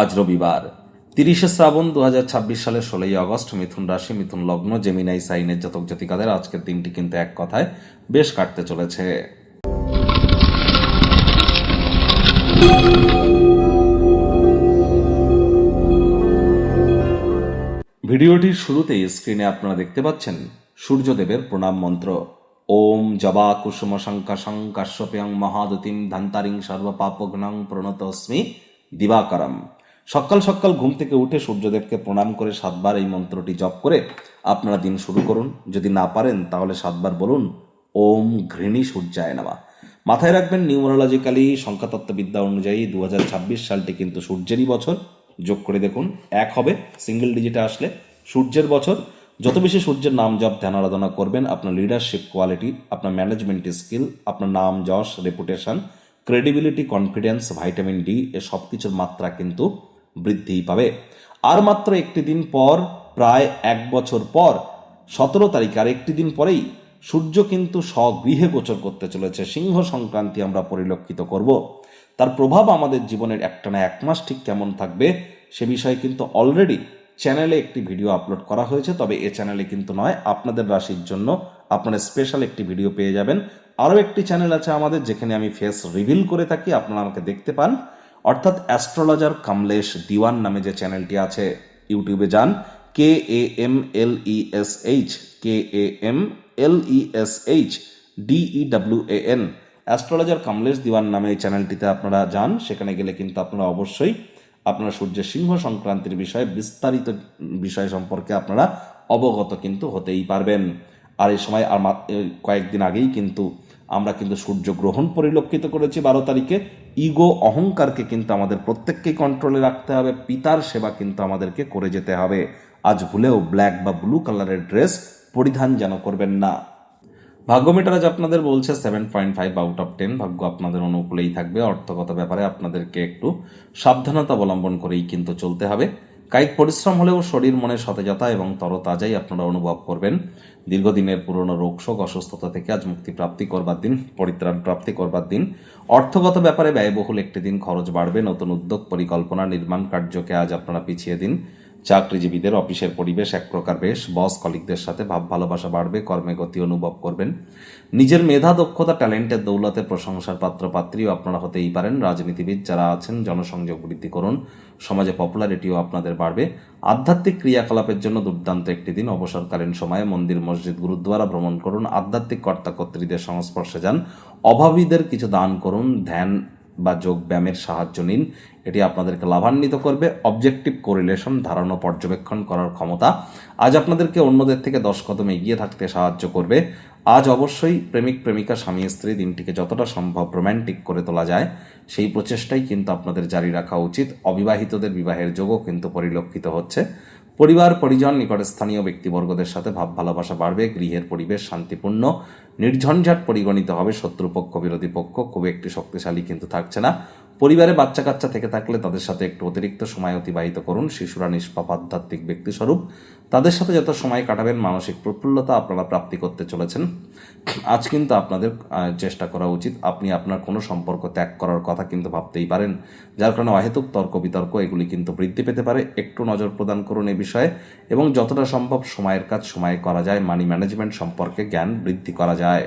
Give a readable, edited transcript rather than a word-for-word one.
আজ রবিবার 30শে শ্রাবণ 2026 সালের 16ই আগস্ট। মিথুন রাশি, মিথুন লগ্ন, জেমিনাই সাইনের জাতক জাতিকাদের আজকের দিনটি কিন্তু এক কথায় বেশ কাটতে চলেছে। ভিডিওটির শুরুতেই স্ক্রিনে আপনারা দেখতে পাচ্ছেন সূর্যদেবের প্রণাম মন্ত্র। ওম জবা কুসুম শঙ্কাশং কাশ্যপেয়ং মহাদতিম ধান্তারিং সর্বপাপঘ্নং প্রণতস্মি দিবাকরম। সকাল সকাল ঘুম থেকে উঠে সূর্যদেবকে প্রণাম করে 7 বার এই মন্ত্রটি জপ করে আপনারা দিন শুরু করুন। যদি না পারেন তাহলে 7 বার বলুন ওম ঘৃণী সূর্যায় নমঃ। মাথায় রাখবেন, নিউমারোলজিক্যালি সংখ্যাতত্ত্ববিদ্যা অনুযায়ী 2026 সালটি কিন্তু সূর্যেরই বছর। যোগ করে দেখুন, 1 হবে সিঙ্গেল ডিজিটে আসলে। সূর্যের বছর। যত বেশি সূর্যের নাম জপ ধ্যান আরাধনা করবেন, আপনার লিডারশিপ কোয়ালিটি, আপনার ম্যানেজমেন্ট স্কিল, আপনার নাম যশ, reputation, credibility, confidence, vitamin D এ সব কিছুর মাত্রা কিন্তু বৃদ্ধি পাবে। আর মাত্র একটি দিন পর, প্রায় 1 বছর পর 17 তারিখ, আর একটি দিন পরেই সূর্য কিন্তু স্বগৃহে গোচর করতে চলেছে। সিংহ সংক্রান্তি আমরা পরিলক্ষিত করব। তার প্রভাব আমাদের জীবনের একটানা 1 মাস ঠিক কেমন থাকবে সে বিষয়ে কিন্তু অলরেডি চ্যানেলে একটি ভিডিও আপলোড করা হয়েছে। তবে এ চ্যানেলে কিন্তু নয়, আপনাদের রাশির জন্য আপনারা স্পেশাল একটি ভিডিও পেয়ে যাবেন। আরও একটি চ্যানেল আছে আমাদের, যেখানে আমি ফেস রিভিল করে থাকি, আপনারা আমাকে দেখতে পান। অর্থাৎ অ্যাস্ট্রোলজার কামলেশ দিওয়ান নামে যে চ্যানেলটি আছে, ইউটিউবে যান, KAMLESHDEWAN, অ্যাস্ট্রোলজার কামলেশ দিওয়ান নামে এই চ্যানেলটিতে আপনারা যান। সেখানে গেলে কিন্তু আপনারা অবশ্যই আপনারা সূর্যের সিংহ সংক্রান্তির বিষয়ে বিস্তারিত বিষয় সম্পর্কে আপনারা অবগত কিন্তু হতেই পারবেন। আর এই সময় আর কয়েকদিন আগেই কিন্তু আমরা কিন্তু সূর্যগ্রহণ পরিলক্ষিত করেছি 12 তারিখে। ইগো, অহংকারকে কিন্তু আমাদের প্রত্যেককেই কন্ট্রোলে রাখতে হবে। পিতার সেবা কিন্তু আমাদেরকে করে যেতে হবে। আজ ভুলেও ব্ল্যাক বা ব্লু কালারের ড্রেস পরিধান যেন করবেন না। ভাগ্যমিটার আজ আপনাদের বলছে 7.5 আউট অফ 10। ভাগ্য আপনাদের অনুকূলেই থাকবে। অর্থগত ব্যাপারে আপনাদেরকে একটু সাবধানতা অবলম্বন করেই কিন্তু চলতে হবে। কায়িক পরিশ্রম হলেও শরীর মনে সতেজতা এবং তরতাজাই আপনারা অনুভব করবেন। দীর্ঘদিনের পুরনো রোগশোক, অসুস্থতা থেকে আজ মুক্তি প্রাপ্তি করবার দিন, পরিত্রাণ প্রাপ্তি করবার দিন। অর্থগত ব্যাপারে ব্যয়বহুল একটি দিন, খরচ বাড়বে। নতুন উদ্যোগ, পরিকল্পনা, নির্মাণ কার্যকে আজ আপনারা পিছিয়ে দিন। চাকরিজীবীদের অফিসের পরিবেশ এক প্রকার বেশ। বস কলিগদের সাথে ভাব ভালোবাসা বাড়বে। কর্মে গতি অনুভব করবেন। নিজের মেধা, দক্ষতা, ট্যালেন্টের দৌলতে প্রশংসার পাত্র পাত্রীও আপনারা হতেই পারেন। রাজনীতিবিদ যারা আছেন, জনসংযোগ বৃদ্ধি করুন। সমাজে পপুলারিটিও আপনাদের বাড়বে। আধ্যাত্মিক ক্রিয়াকলাপের জন্য দুর্দান্ত একটি দিন। অবসরকালীন সময়ে মন্দির, মসজিদ, গুরুদ্বারা ভ্রমণ করুন। আধ্যাত্মিক কর্তাকর্ত্রীদের সংস্পর্শে যান। অভাবীদের কিছু দান করুন। ধ্যান বা যোগ ব্যায়ামের সাহায্য নিন। এটি আপনাদেরকে লাভান্বিত করবে। অবজেক্টিভ কোরিলেশন, ধারণা পর্যবেক্ষণ করার ক্ষমতা আজ আপনাদেরকে অন্যদের থেকে 10 কদম এগিয়ে থাকতে সাহায্য করবে। আজ অবশ্যই প্রেমিক প্রেমিকা, স্বামী স্ত্রী দিনটিকে যতটা সম্ভব রোম্যান্টিক করে তোলা যায় সেই প্রচেষ্টাই কিন্তু আপনাদের জারি রাখা উচিত। অবিবাহিতদের বিবাহের যোগও কিন্তু পরিলক্ষিত হচ্ছে। পরিবার, পরিজন, নিকটস্থানীয় ব্যক্তিবর্গদের সাথে ভাব ভালোবাসা বাড়বে। গৃহের পরিবেশ শান্তিপূর্ণ, নির্ঝঞ্ঝাট পরিগণিত হবে। শত্রুপক্ষ, বিরোধী পক্ষ খুব একটি শক্তিশালী কিন্তু থাকছে না। পরিবারে বাচ্চা কাচ্চা থেকে থাকলে তাদের সাথে একটু অতিরিক্ত সময় অতিবাহিত করুন। শিশুরা নিষ্পাপ আধ্যাত্মিক ব্যক্তিস্বরূপ, তাদের সাথে যত সময় কাটাবেন মানসিক প্রফুল্লতা আপনারা প্রাপ্তি করতে চলেছেন। আজ কিন্তু আপনাদের চেষ্টা করা উচিত, আপনি আপনার কোনো সম্পর্ক ত্যাগ করার কথা কিন্তু ভাবতেই পারেন, যার কারণে অহেতুক তর্ক বিতর্ক এগুলি কিন্তু বৃদ্ধি পেতে পারে। একটু নজর প্রদান করুন এ বিষয়ে, এবং যতটা সম্ভব সময়ের কাজ সময়ে করা যায়। মানি ম্যানেজমেন্ট সম্পর্কে জ্ঞান বৃদ্ধি করা যায়।